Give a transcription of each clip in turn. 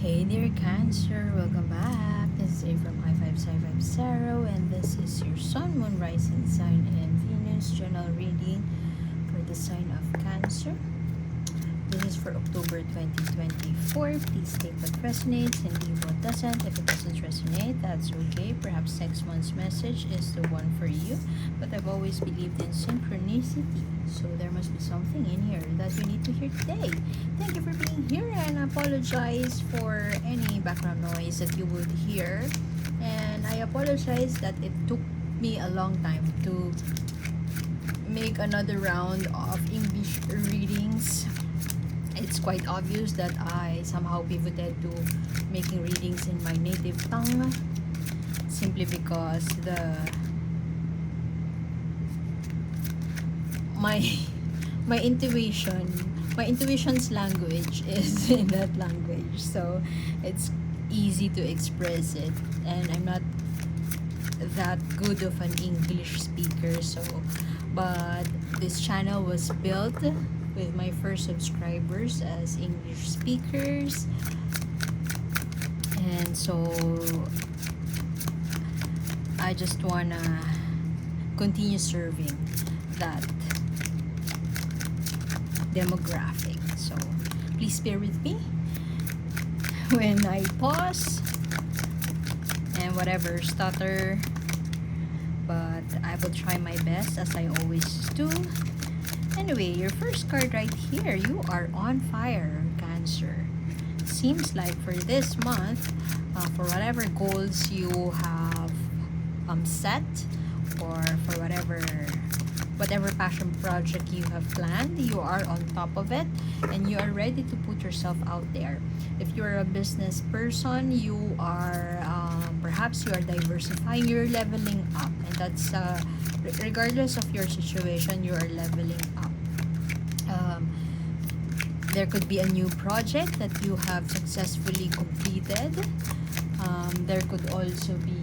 Hey dear Cancer, welcome back. This is A from High Five Sci Five Tarot, and this is your Sun, Moon, Rising sign, and Venus general reading for the sign of Cancer. This is for October 2024. Please take what resonates and leave what doesn't. If it doesn't resonate, that's okay. Perhaps next month's message is the one for you. But I've always believed in synchronicity, so there must be something in here that you need to hear today. Thank you for being here, and I apologize for any background noise that you would hear. And I apologize that it took me a long time to make another round of English readings. It's quite obvious that I somehow pivoted to making readings in my native tongue simply because my intuition's language is in that language, so it's easy to express it, and I'm not that good of an English speaker, but this channel was built with my first subscribers as English speakers, and so I just wanna continue serving that demographic. So please bear with me when I pause and whatever stutter, but I will try my best as I always do. Anyway, your first card right here, you are on fire, Cancer. Seems like for this month, for whatever goals you have set, or for whatever passion project you have planned, you are on top of it, and you are ready to put yourself out there. If you're a business person, you are perhaps you are diversifying, you're leveling up, and that's regardless of your situation, you are leveling up. There could be a new project that you have successfully completed. There could also be,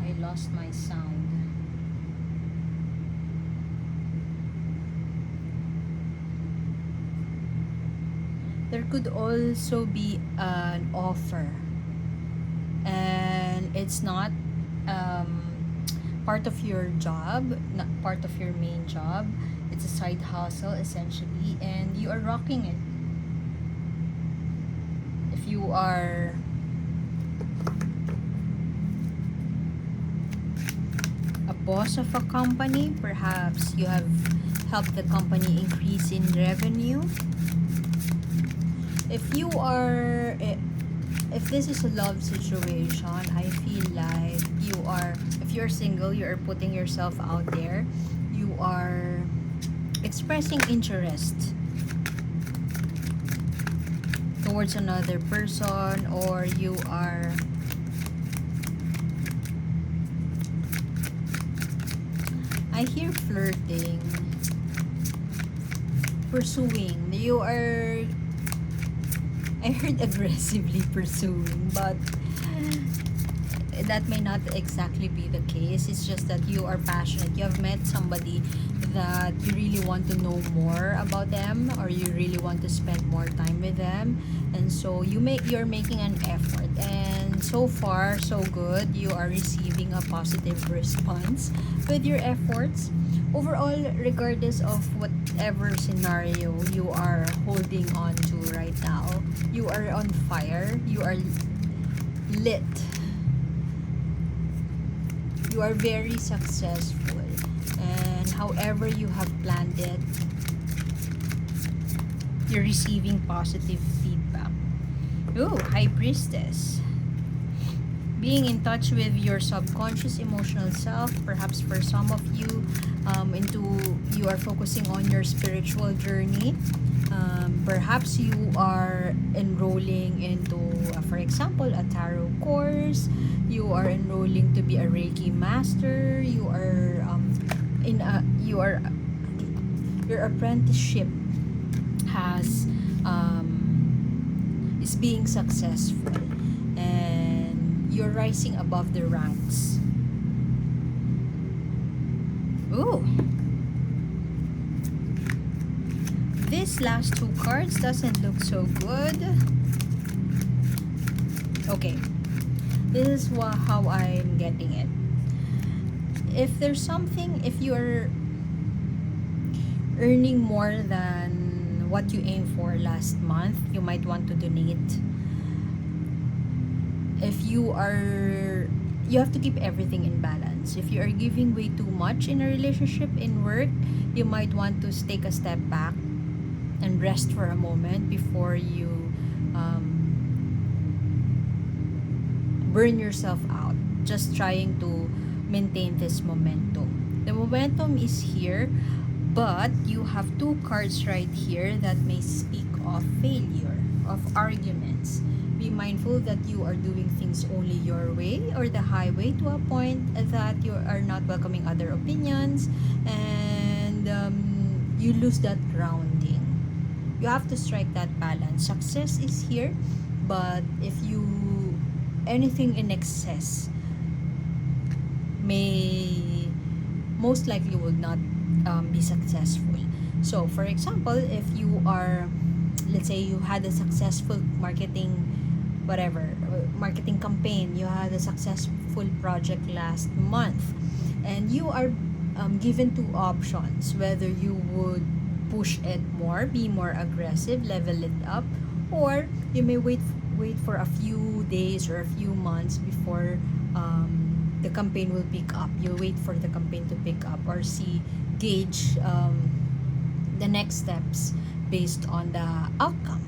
I lost my sound. There could also be an offer, and it's not part of your job, not part of your main job. It's a side hustle essentially, and you are rocking it. If you are a boss of a company, perhaps you have helped the company increase in revenue. If this is a love situation, I feel like if you're single, you are putting yourself out there. You are expressing interest towards another person, or you are I hear flirting, pursuing. I heard aggressively pursuing, but that may not exactly be the case. It's just that you are passionate. You have met somebody that you really want to know more about them, or you really want to spend more time with them, and so you're making an effort, and so far so good. You are receiving a positive response with your efforts. Overall, regardless of whatever scenario you are holding on to right now, you are on fire. You are lit. You are very successful, and however you have planned it, you're receiving positive feedback. Ooh, High Priestess. Being in touch with your subconscious emotional self, perhaps for some of you, you are focusing on your spiritual journey. Perhaps you are enrolling into, for example, a tarot course. You are enrolling to be a Reiki master. You are your apprenticeship is being successful, and you're rising above the ranks. Ooh. This These last two cards doesn't look so good. Okay, this is how I'm getting it. If there's something, if you're earning more than what you aimed for last month, you might want to donate. If you have to keep everything in balance. If you are giving way too much in a relationship, in work, you might want to take a step back and rest for a moment before you burn yourself out just trying to maintain this momentum. The momentum is here, but you have two cards right here that may speak of failure, of arguments. Be mindful that you are doing things only your way or the highway, to a point that you are not welcoming other opinions, and you lose that grounding. You have to strike that balance. Success is here, but if you anything in excess may most likely would not be successful. So for example, if you are, let's say you had a successful marketing campaign, you had a successful project last month, and you are given two options, whether you would push it more, be more aggressive, level it up, or you may wait for a few days or a few months before the campaign will pick up. You wait for the campaign to pick up, or gauge the next steps based on the outcome.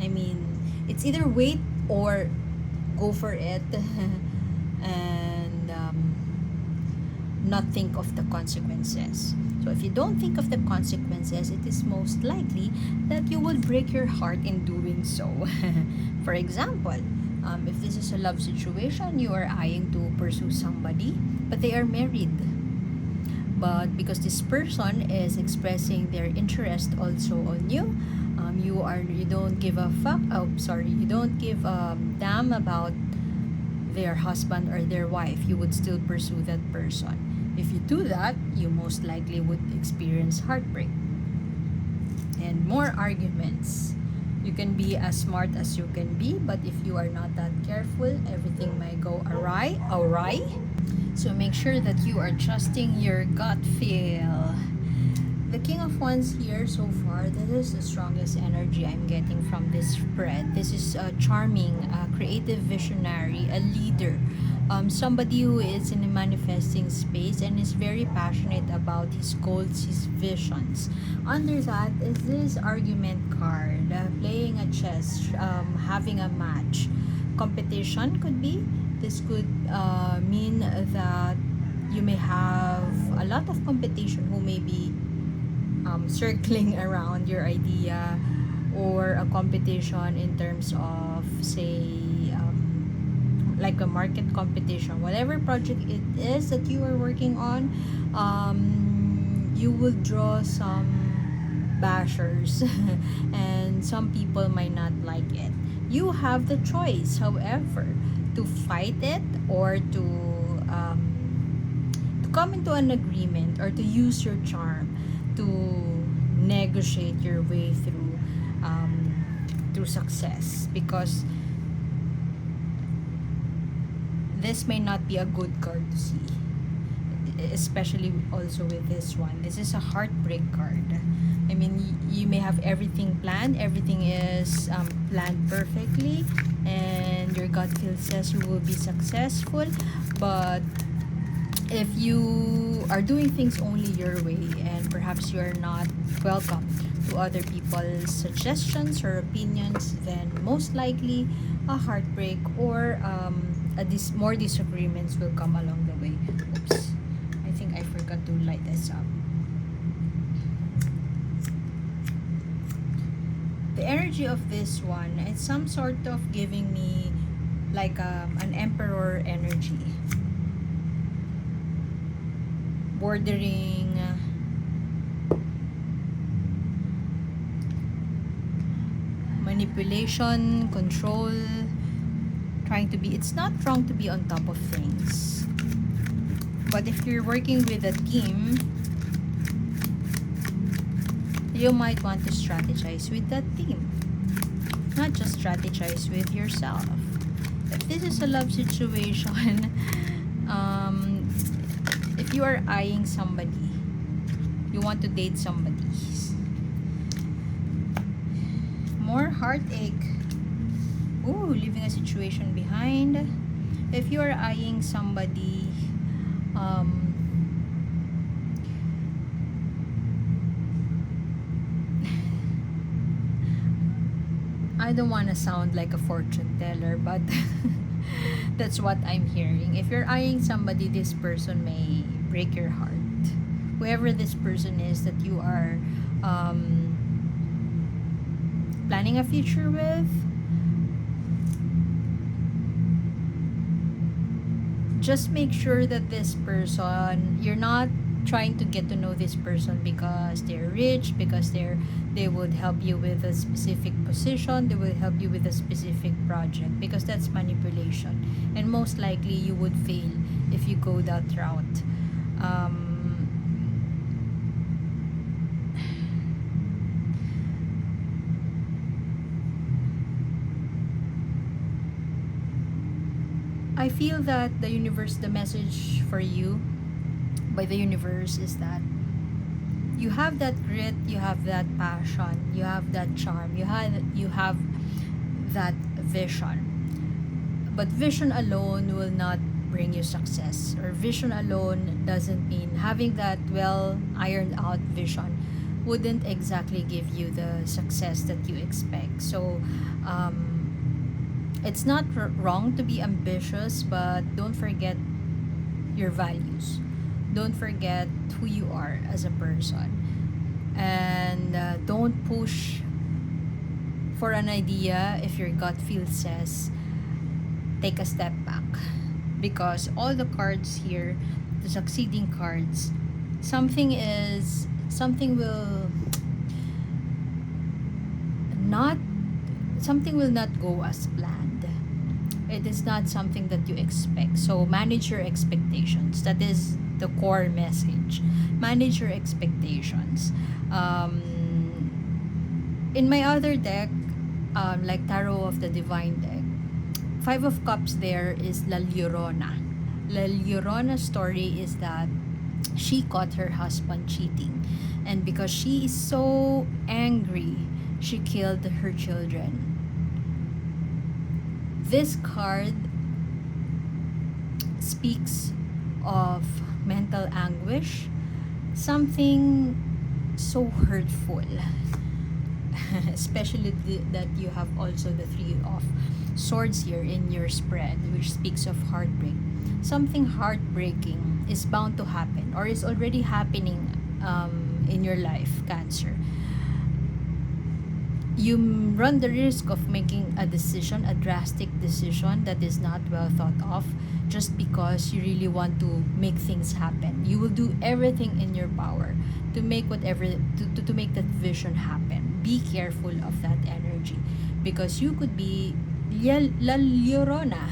I mean, it's either wait or go for it and not think of the consequences. So if you don't think of the consequences, it is most likely that you will break your heart in doing so. For example, if this is a love situation, you are eyeing to pursue somebody, but they are married. But because this person is expressing their interest also on you, you don't give a fuck. You don't give a damn about their husband or their wife. You would still pursue that person. If you do that, you most likely would experience heartbreak and more arguments. You can be as smart as you can be, but if you are not that careful, everything might go awry. So make sure that you are trusting your gut feel. The King of Wands here so far, this is the strongest energy I'm getting from this spread. This is a charming, creative visionary, a leader. Somebody who is in a manifesting space and is very passionate about his goals, his visions. Under that is this argument card, playing a chess, having a match. Competition could be. This could mean that you may have a lot of competition who may be circling around your idea, or a competition in terms of, say, like a market competition. Whatever project it is that you are working on, you will draw some bashers and some people might not like it. You have the choice, however, to fight it or to come into an agreement, or to use your charm to negotiate your way through success, because this may not be a good card to see, especially also with this one. This is a heartbreak card. I mean, you may have everything planned, everything is planned perfectly, and your gut feel says you will be successful, but if you are doing things only your way, and perhaps you are not welcome to other people's suggestions or opinions, then most likely a heartbreak or more disagreements will come along the way. Oops, I think I forgot to light this up. The energy of this one, it's some sort of giving me like an emperor energy, bordering manipulation, control, trying to be, it's not wrong to be on top of things, but if you're working with a team, you might want to strategize with that team, not just strategize with yourself. If this is a love situation, um, if you are eyeing somebody, you want to date somebody, more heartache. Ooh, leaving a situation behind. If you are eyeing somebody, I don't want to sound like a fortune teller, but that's what I'm hearing. If you're eyeing somebody, this person may break your heart. Whoever this person is that you are planning a future with, just make sure that this person, you're not trying to get to know this person because they're rich, because they would help you with a specific position, they will help you with a specific project, because that's manipulation, and most likely you would fail if you go that route. I feel that the universe, the message for you by the universe is that you have that grit, you have that passion, you have that charm, you have that vision. But vision alone will not bring you success, or vision alone doesn't mean having that well ironed out vision wouldn't exactly give you the success that you expect. So it's not wrong to be ambitious, but don't forget your values. Don't forget who you are as a person. And don't push for an idea if your gut feel says take a step back. Because all the cards here, the succeeding cards, something will not go as planned. It is not something that you expect. So manage your expectations. That is the core message. Manage your expectations. In my other deck, like Tarot of the Divine deck, Five of Cups there is La Llorona. La Llorona's story is that she caught her husband cheating. And because she is so angry, she killed her children. This card speaks of mental anguish, something so hurtful, especially that you have also the Three of Swords here in your spread, which speaks of heartbreak. Something heartbreaking is bound to happen, or is already happening in your life, Cancer. You run the risk of making a decision, a drastic decision that is not well thought of, just because you really want to make things happen. You will do everything in your power to make to make that vision happen. Be careful of that energy, because you could be La Llorona.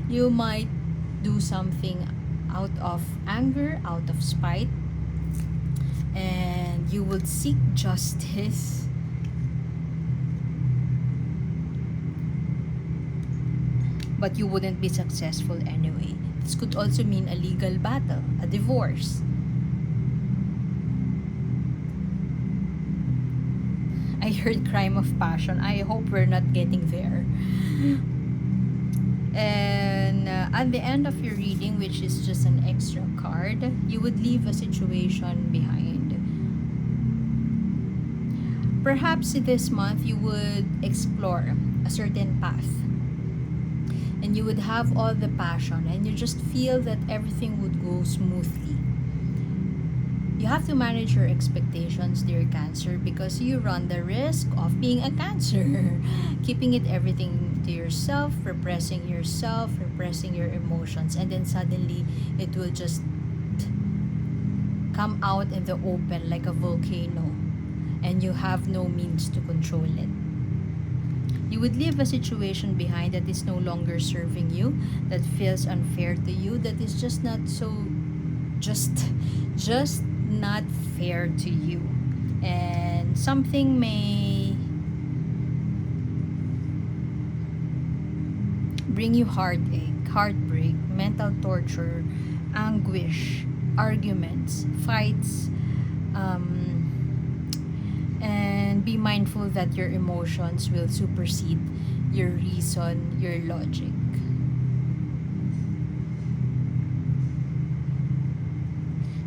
You might do something out of anger, out of spite, and you will seek justice. But you wouldn't be successful anyway. This could also mean a legal battle, a divorce. I heard crime of passion. I hope we're not getting there. And at the end of your reading, which is just an extra card, you would leave a situation behind. Perhaps this month you would explore a certain path, and you would have all the passion, and you just feel that everything would go smoothly. You have to manage your expectations, dear Cancer, because you run the risk of being a Cancer. Keeping it everything to yourself, repressing your emotions, and then suddenly it will just come out in the open like a volcano, and you have no means to control it. You would leave a situation behind that is no longer serving you, that feels unfair to you, that is just not so, just not fair to you. and something may bring you heartache, heartbreak, mental torture, anguish, arguments, fights, and be mindful that your emotions will supersede your reason, your logic.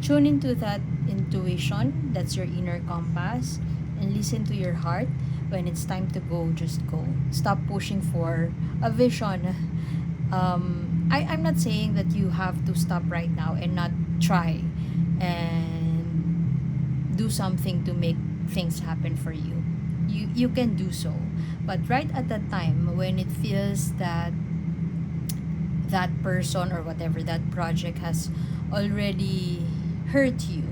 Tune into that intuition, that's your inner compass, and listen to your heart. When it's time to go, just go. Stop pushing for a vision. I'm not saying that you have to stop right now and not try and do something to make things happen for you. You can do so. But right at that time when it feels that that person or whatever that project has already hurt you,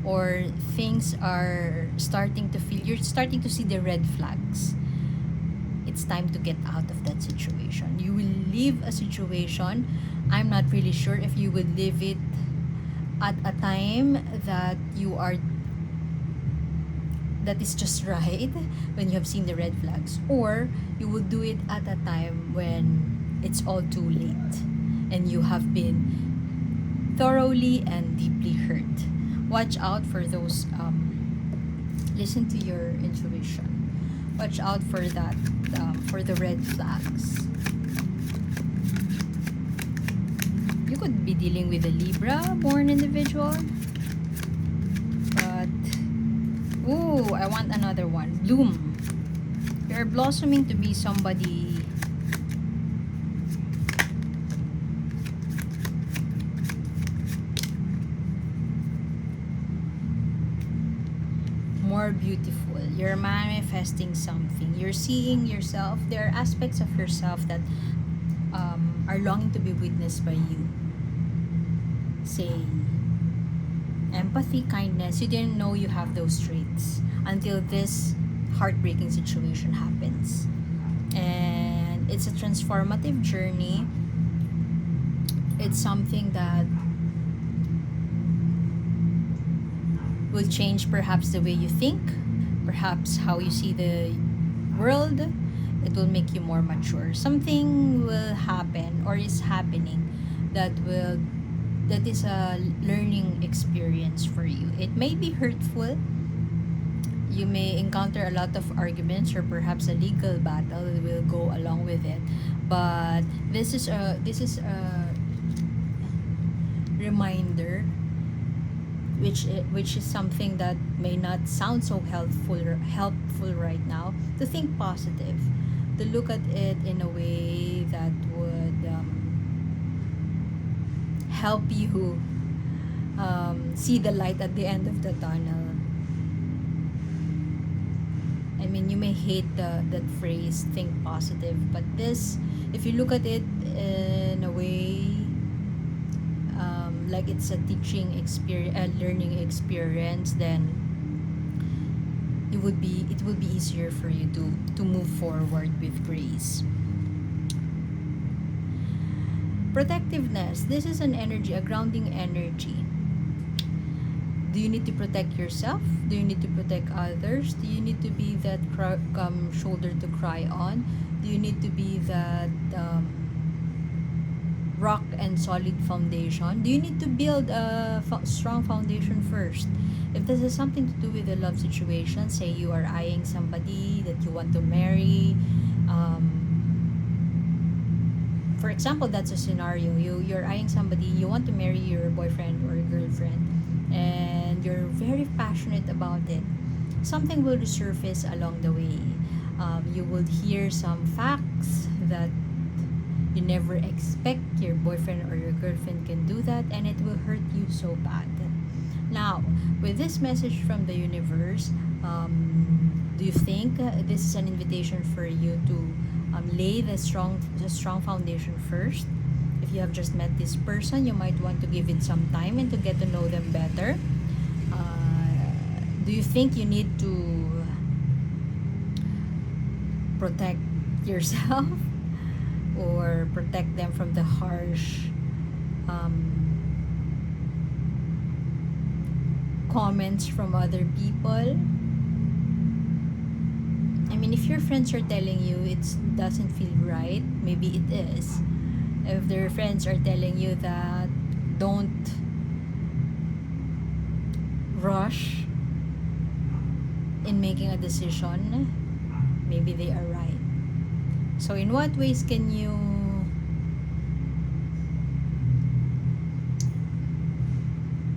or things are starting to feel, you're starting to see the red flags, it's time to get out of that situation. You will leave a situation. I'm not really sure if you would leave it at a time that you are, that is just right, when you have seen the red flags, or you will do it at a time when it's all too late and you have been thoroughly and deeply hurt. Watch out for those, listen to your intuition. Watch out for that, for the red flags. You could be dealing with a Libra born individual, but ooh, I want another one. Bloom. You're blossoming to be somebody more beautiful. You're manifesting something. You're seeing yourself. There are aspects of yourself that are longing to be witnessed by you. Say, empathy, kindness. You didn't know you have those traits until this heartbreaking situation happens. And it's a transformative journey. It's something that will change perhaps the way you think, perhaps how you see the world. It will make you more mature. Something will happen or is happening that is a learning experience for you. It may be hurtful. You may encounter a lot of arguments or perhaps a legal battle that will go along with it. But this is a reminder, which is something that may not sound so helpful right now, to think positive, to look at it in a way that would help you see the light at the end of the tunnel. I mean, you may hate that phrase, think positive, but this, if you look at it in a way like it's a teaching experience, a learning experience, then it will be easier for you to move forward with grace. Protectiveness. This is an energy, a grounding energy. Do you need to protect yourself? Do you need to protect others? Do you need to be that shoulder to cry on? Do you need to be that rock and solid foundation? Do you need to build a strong foundation first? If this is something to do with a love situation, say you are eyeing somebody that you want to marry, for example, that's a scenario. You're eyeing somebody, you want to marry your boyfriend or girlfriend, and you're very passionate about it. Something will resurface along the way. You will hear some facts that you never expect your boyfriend or your girlfriend can do that, and it will hurt you so bad. Now, with this message from the universe, do you think this is an invitation for you to lay the strong foundation first? If you have just met this person, you might want to give it some time and to get to know them better. Do you think you need to protect yourself or protect them from the harsh comments from other people? mean, if your friends are telling you it doesn't feel right, maybe it is. If their friends are telling you that don't rush in making a decision, maybe they are right. So in what ways can you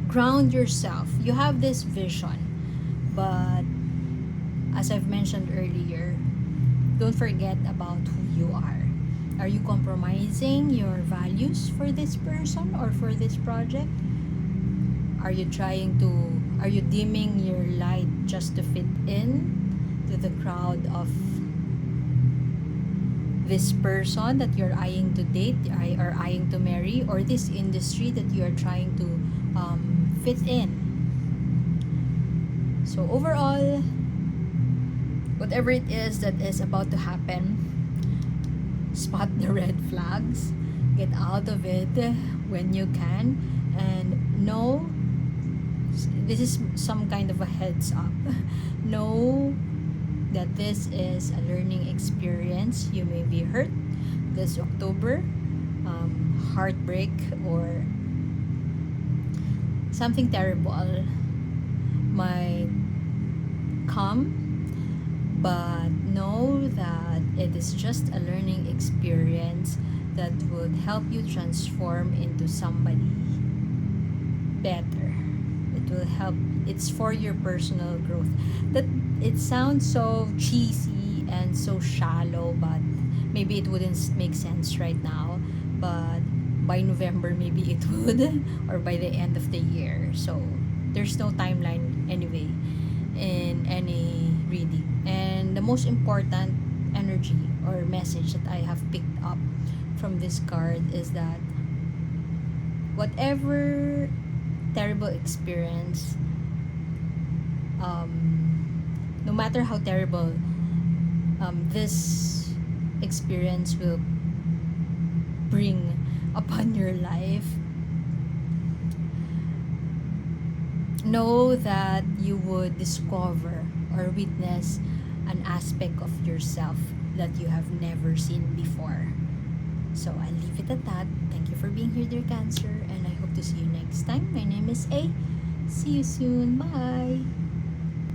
ground yourself? You have this vision, but as I've mentioned earlier, don't forget about who you are. Are you compromising your values for this person or for this project? Are you dimming your light just to fit in to the crowd of this person that you're eyeing to date or eyeing to marry, or this industry that you are trying to fit in? So overall, whatever it is that is about to happen, spot the red flags, get out of it when you can, and know this is some kind of a heads up. Know that this is a learning experience. You may be hurt this October, heartbreak or something terrible might come, but know that it is just a learning experience that would help you transform into somebody better. It will help. It's for your personal growth. That it sounds so cheesy and so shallow, but maybe it wouldn't make sense right now, but by November maybe it would, or by the end of the year. So there's no timeline anyway in any reading. And the most important energy or message that I have picked up from this card is that whatever terrible experience, no matter how terrible this experience will bring upon your life, know that you would discover or witness an aspect of yourself that you have never seen before. So I'll leave it at that. Thank you for being here, dear Cancer, and I hope to see you next time. My name is A. See you soon. Bye.